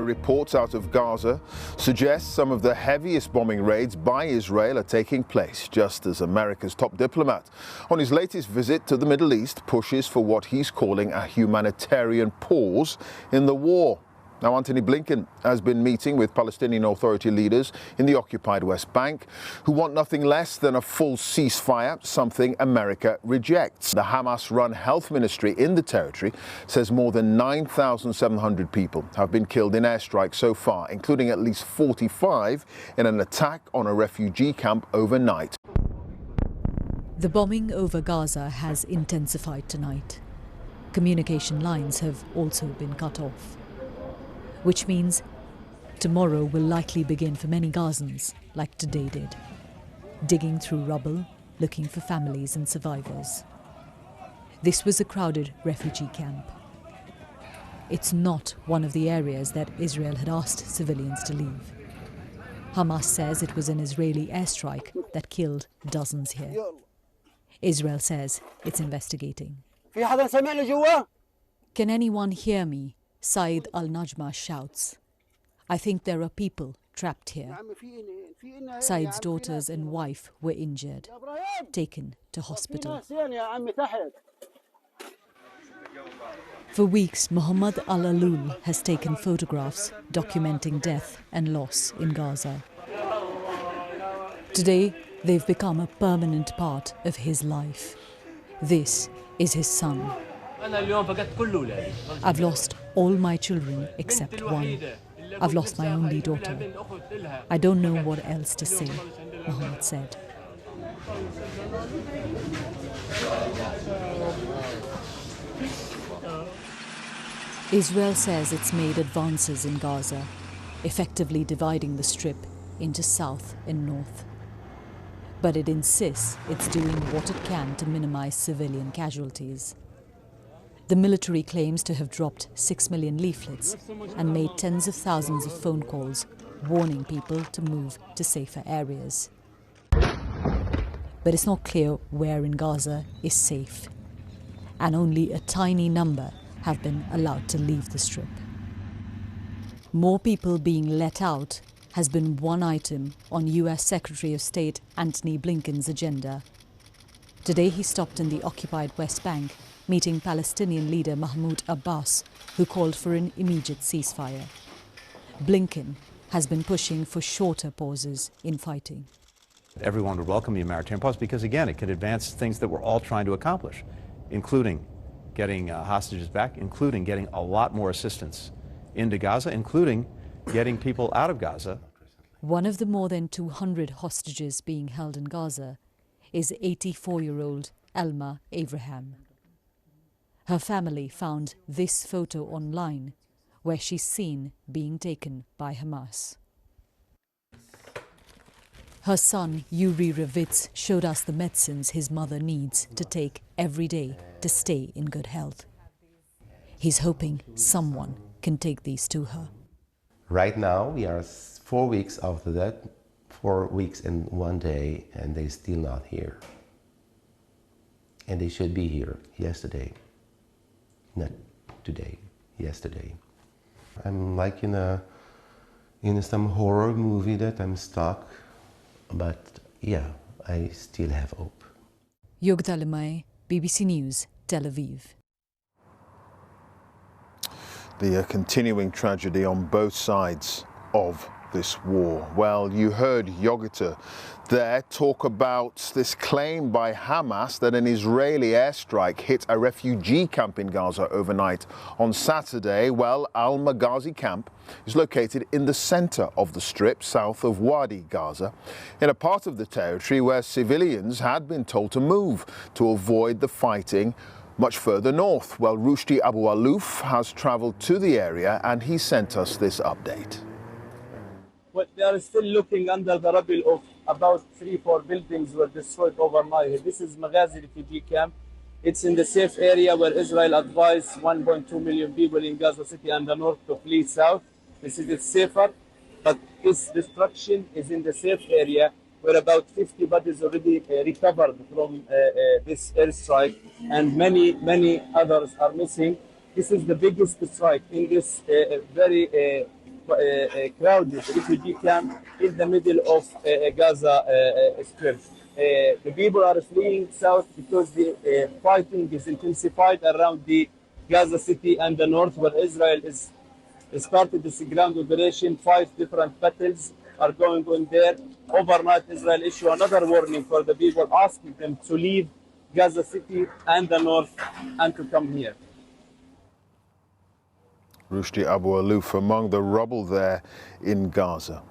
Reports out of Gaza suggest some of the heaviest bombing raids by Israel are taking place, just as America's top diplomat, on his latest visit to the Middle East, pushes for what he's calling a humanitarian pause in the war. Now, Antony Blinken has been meeting with Palestinian Authority leaders in the occupied West Bank who want nothing less than a full ceasefire, something America rejects. The Hamas-run health ministry in the territory says more than 9,700 people have been killed in airstrikes so far, including at least 45 in an attack on a refugee camp overnight. The bombing over Gaza has intensified tonight. Communication lines have also been cut off, which means tomorrow will likely begin for many Gazans, like today did, digging through rubble, looking for families and survivors. This was a crowded refugee camp. It's not one of the areas that Israel had asked civilians to leave. Hamas says it was an Israeli airstrike that killed dozens here. Israel says it's investigating. Can anyone hear me? Saeed al-Najma shouts. I think there are people trapped here. Saeed's daughters and wife were injured, taken to hospital. For weeks, Muhammad al-Alul has taken photographs documenting death and loss in Gaza. Today, they've become a permanent part of his life. This is his son. I've lost all my children except one. I've lost my only daughter. I don't know what else to say, Muhammad said. Israel says it's made advances in Gaza, effectively dividing the Strip into south and north. But it insists it's doing what it can to minimize civilian casualties. The military claims to have dropped 6 million leaflets and made tens of thousands of phone calls warning people to move to safer areas. But it's not clear where in Gaza is safe, and only a tiny number have been allowed to leave the Strip. More people being let out has been one item on US Secretary of State Antony Blinken's agenda. Today he stopped in the occupied West Bank, meeting Palestinian leader Mahmoud Abbas, who called for an immediate ceasefire. Blinken has been pushing for shorter pauses in fighting. Everyone would welcome the humanitarian pause because, again, it could advance things that we're all trying to accomplish, including getting hostages back, including getting a lot more assistance into Gaza, including getting people out of Gaza. One of the more than 200 hostages being held in Gaza is 84-year-old Elma Abraham. Her family found this photo online, where she's seen being taken by Hamas. Her son, Yuri Revitz, showed us the medicines his mother needs to take every day to stay in good health. He's hoping someone can take these to her. Right now, we are 4 weeks after that, 4 weeks and 1 day, and they're still not here. And they should be here yesterday. Not today, yesterday. I'm like in some horror movie that I'm stuck, but yeah, I still have hope. Yogita, Limaye, BBC News, Tel Aviv. The continuing tragedy on both sides of this war. Well, you heard Yogita there talk about this claim by Hamas that an Israeli airstrike hit a refugee camp in Gaza overnight on Saturday. Well, Al-Maghazi camp is located in the center of the Strip, south of Wadi, Gaza, in a part of the territory where civilians had been told to move to avoid the fighting much further north. Well, Rushdi Abualouf has traveled to the area and he sent us this update. Well, they are still looking under the rubble of about 3-4 buildings were destroyed overnight. This is Maghazi refugee camp. It's in the safe area where Israel advised 1.2 million people in Gaza City and the north to flee south. This is safer, but this destruction is in the safe area where about 50 bodies already recovered from this airstrike, and many others are missing. This is the biggest strike in this very crowded refugee camp in the middle of Gaza Strip. The people are fleeing south because the fighting is intensified around the Gaza City and the north, where Israel is started this ground operation. 5 different battles are going on there. Overnight, Israel issued another warning for the people, asking them to leave Gaza City and the north and to come here. Rushdi Abualouf among the rubble there in Gaza.